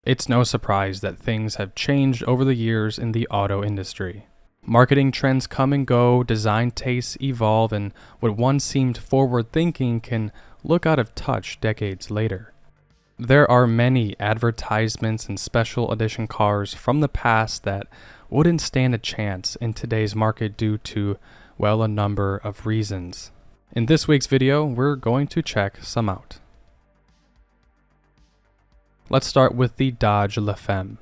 It's no surprise that things have changed over the years in the auto industry. Marketing trends come and go, design tastes evolve, and what once seemed forward-thinking can look out of touch decades later. There are many advertisements and special edition cars from the past that wouldn't stand a chance in today's market due to, well, a number of reasons. In this week's video, we're going to check some out. Let's start with the Dodge Femme.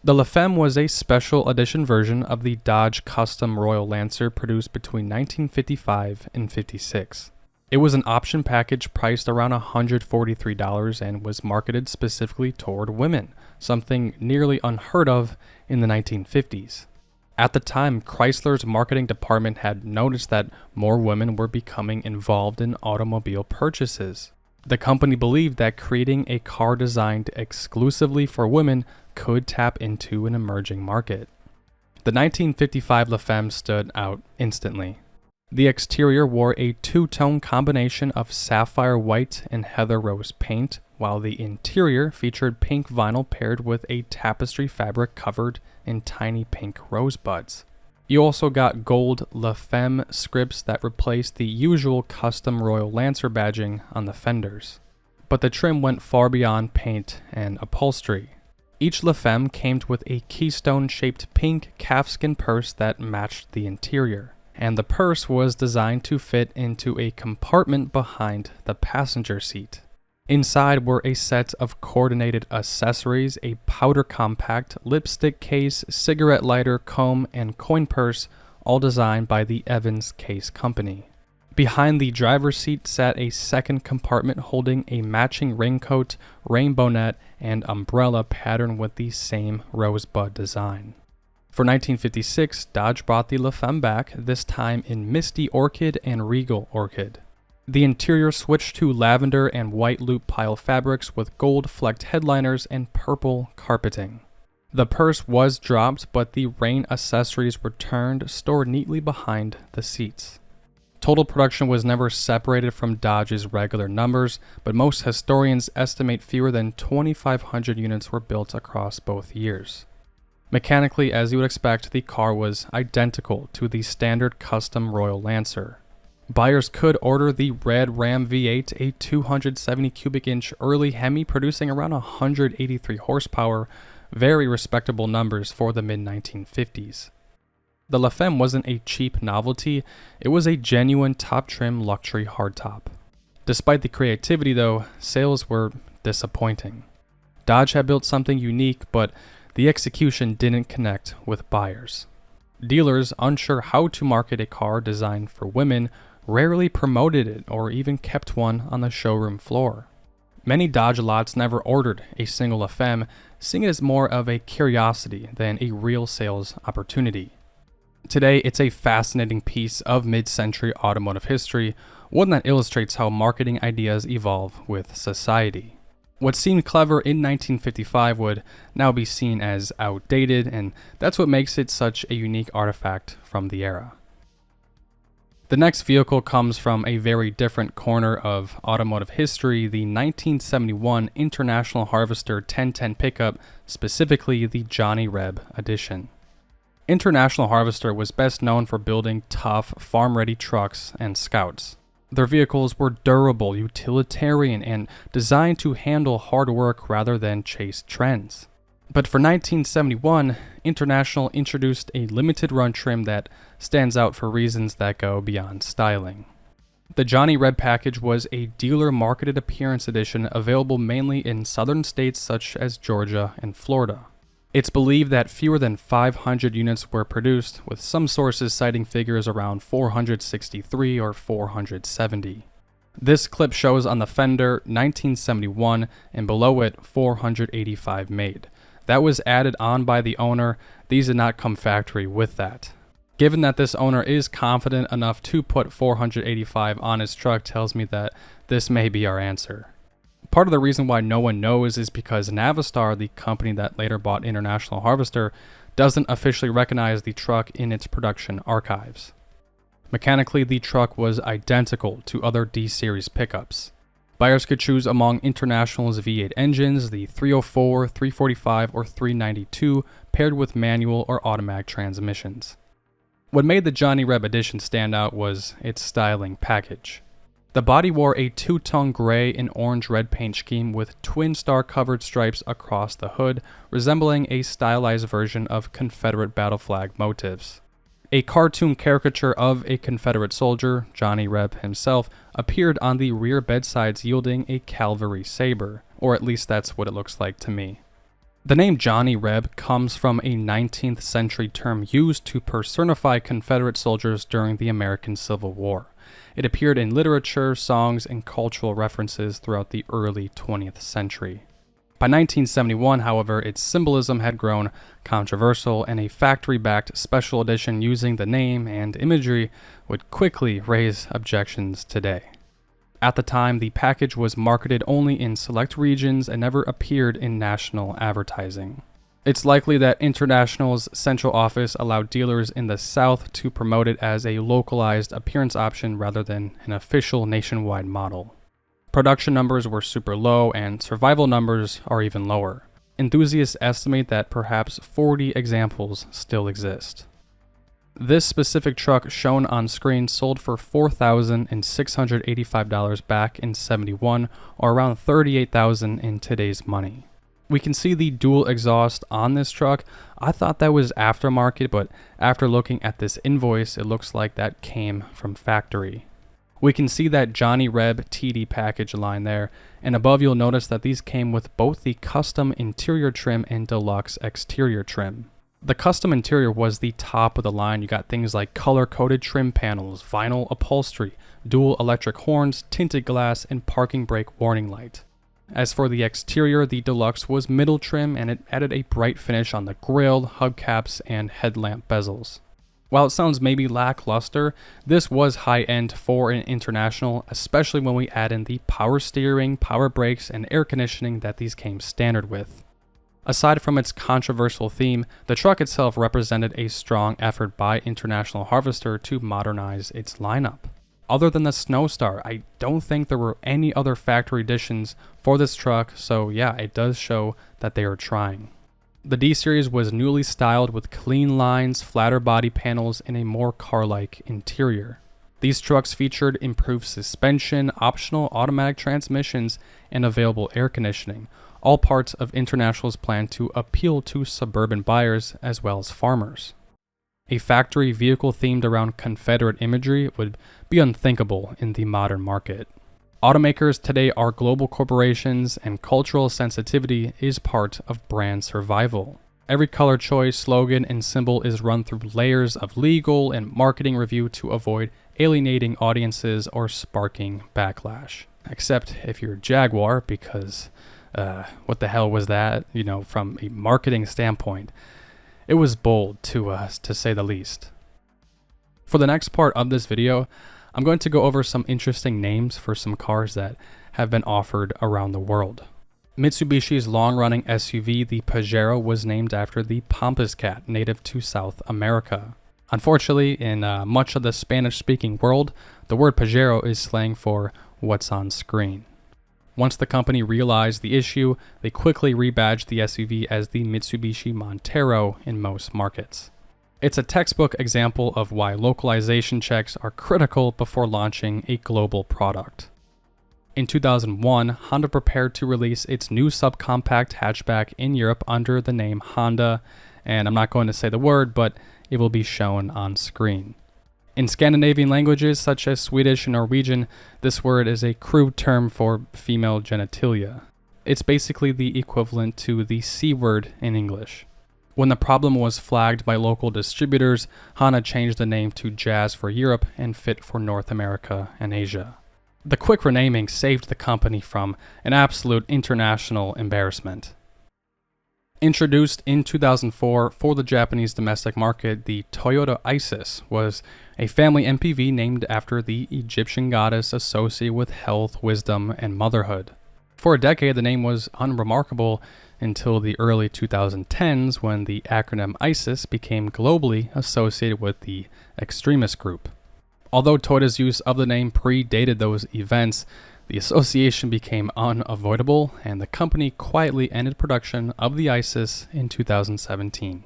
The Femme was a special edition version of the Dodge Custom Royal Lancer produced between 1955 and 56. It was an option package priced around $143 and was marketed specifically toward women, something nearly unheard of in the 1950s. At the time, Chrysler's marketing department had noticed that more women were becoming involved in automobile purchases. The company believed that creating a car designed exclusively for women could tap into an emerging market. The 1955 Femme stood out instantly. The exterior wore a two-tone combination of sapphire white and heather rose paint, while the interior featured pink vinyl paired with a tapestry fabric covered in tiny pink rosebuds. You also got gold Femme scripts that replaced the usual custom Royal Lancer badging on the fenders. But the trim went far beyond paint and upholstery. Each Femme came with a keystone-shaped pink calfskin purse that matched the interior, and the purse was designed to fit into a compartment behind the passenger seat. Inside were a set of coordinated accessories, a powder compact, lipstick case, cigarette lighter, comb, and coin purse, all designed by the Evans Case Company. Behind the driver's seat sat a second compartment holding a matching raincoat, rainbow net, and umbrella patterned with the same rosebud design. For 1956, Dodge brought the Femme back, this time in Misty Orchid and Regal Orchid. The interior switched to lavender and white loop pile fabrics with gold flecked headliners and purple carpeting. The purse was dropped, but the rain accessories were stored neatly behind the seats. Total production was never separated from Dodge's regular numbers, but most historians estimate fewer than 2,500 units were built across both years. Mechanically, as you would expect, the car was identical to the standard custom Royal Lancer. Buyers could order the red Ram V8, a 270 cubic inch early Hemi producing around 183 horsepower, very respectable numbers for the mid-1950s. The Femme wasn't a cheap novelty, it was a genuine top-trim luxury hardtop. Despite the creativity though, sales were disappointing. Dodge had built something unique, but the execution didn't connect with buyers. Dealers, unsure how to market a car designed for women, rarely promoted it or even kept one on the showroom floor. Many Dodge lots never ordered a single Femme, seeing it as more of a curiosity than a real sales opportunity. Today, it's a fascinating piece of mid-century automotive history, one that illustrates how marketing ideas evolve with society. What seemed clever in 1955 would now be seen as outdated, and that's what makes it such a unique artifact from the era. The next vehicle comes from a very different corner of automotive history, the 1971 International Harvester 1010 pickup, specifically the Johnnie Reb edition. International Harvester was best known for building tough, farm-ready trucks and Scouts. Their vehicles were durable, utilitarian, and designed to handle hard work rather than chase trends. But for 1971, International introduced a limited run trim that stands out for reasons that go beyond styling. The Johnnie Reb package was a dealer-marketed appearance edition available mainly in southern states such as Georgia and Florida. It's believed that fewer than 500 units were produced, with some sources citing figures around 463 or 470. This clip shows on the fender 1971 and below it 485 made. That was added on by the owner. These did not come factory with that. Given that this owner is confident enough to put 485 on his truck tells me that this may be our answer. Part of the reason why no one knows is because Navistar, the company that later bought International Harvester, doesn't officially recognize the truck in its production archives. Mechanically, the truck was identical to other D-Series pickups. Buyers could choose among International's V8 engines, the 304, 345, or 392, paired with manual or automatic transmissions. What made the Johnnie Reb edition stand out was its styling package. The body wore a two-tone gray and orange-red paint scheme with twin star-covered stripes across the hood, resembling a stylized version of Confederate battle flag motifs. A cartoon caricature of a Confederate soldier, Johnnie Reb himself, appeared on the rear bedsides, yielding a cavalry saber, or at least that's what it looks like to me. The name Johnnie Reb comes from a 19th century term used to personify Confederate soldiers during the American Civil War. It appeared in literature, songs, and cultural references throughout the early 20th century. By 1971, however, its symbolism had grown controversial, and a factory-backed special edition using the name and imagery would quickly raise objections today. At the time, the package was marketed only in select regions and never appeared in national advertising. It's likely that International's central office allowed dealers in the South to promote it as a localized appearance option rather than an official nationwide model. Production numbers were super low, and survival numbers are even lower. Enthusiasts estimate that perhaps 40 examples still exist. This specific truck shown on screen sold for $4,685 back in '71, or around $38,000 in today's money. We can see the dual exhaust on this truck. I thought that was aftermarket, but after looking at this invoice, it looks like that came from factory. We can see that Johnnie Reb TD package line there, and above you'll notice that these came with both the custom interior trim and deluxe exterior trim. The custom interior was the top of the line. You got things like color-coded trim panels, vinyl upholstery, dual electric horns, tinted glass, and parking brake warning light. As for the exterior, the deluxe was middle trim, and it added a bright finish on the grille, hubcaps, and headlamp bezels. While it sounds maybe lackluster, this was high-end for an International, especially when we add in the power steering, power brakes, and air conditioning that these came standard with. Aside from its controversial theme, the truck itself represented a strong effort by International Harvester to modernize its lineup. Other than the Snowstar, I don't think there were any other factory additions for this truck, so yeah, it does show that they are trying. The D-Series was newly styled with clean lines, flatter body panels, and a more car-like interior. These trucks featured improved suspension, optional automatic transmissions, and available air conditioning, all parts of International's plan to appeal to suburban buyers as well as farmers. A factory vehicle themed around Confederate imagery would be unthinkable in the modern market. Automakers today are global corporations, and cultural sensitivity is part of brand survival. Every color choice, slogan, and symbol is run through layers of legal and marketing review to avoid alienating audiences or sparking backlash. Except if you're Jaguar, because what the hell was that? From a marketing standpoint, it was bold to say the least. For the next part of this video, I'm going to go over some interesting names for some cars that have been offered around the world. Mitsubishi's long-running SUV, the Pajero, was named after the pampas cat native to South America. Unfortunately, in much of the Spanish-speaking world, the word Pajero is slang for what's on screen. Once the company realized the issue, they quickly rebadged the SUV as the Mitsubishi Montero in most markets. It's a textbook example of why localization checks are critical before launching a global product. In 2001, Honda prepared to release its new subcompact hatchback in Europe under the name Honda, and I'm not going to say the word, but it will be shown on screen. In Scandinavian languages such as Swedish and Norwegian, this word is a crude term for female genitalia. It's basically the equivalent to the C word in English. When the problem was flagged by local distributors, Honda changed the name to Jazz for Europe and Fit for North America and Asia. The quick renaming saved the company from an absolute international embarrassment. Introduced in 2004 for the Japanese domestic market, the Toyota Isis was a family MPV named after the Egyptian goddess associated with health, wisdom, and motherhood. For a decade, the name was unremarkable until the early 2010s when the acronym ISIS became globally associated with the extremist group. Although Toyota's use of the name predated those events, the association became unavoidable, and the company quietly ended production of the Isis in 2017.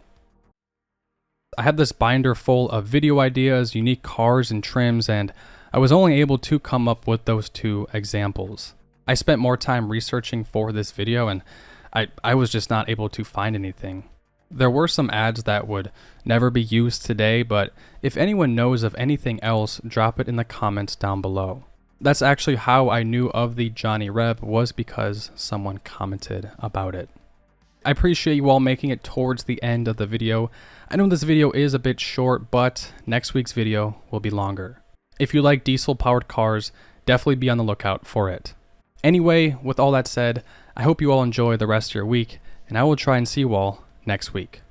I had this binder full of video ideas, unique cars and trims, and I was only able to come up with those 2 examples. I spent more time researching for this video, and I was just not able to find anything. There were some ads that would never be used today, but if anyone knows of anything else, drop it in the comments down below. That's actually how I knew of the Johnnie Reb, was because someone commented about it. I appreciate you all making it towards the end of the video. I know this video is a bit short, but next week's video will be longer. If you like diesel-powered cars, definitely be on the lookout for it. Anyway, with all that said, I hope you all enjoy the rest of your week, and I will try and see you all next week.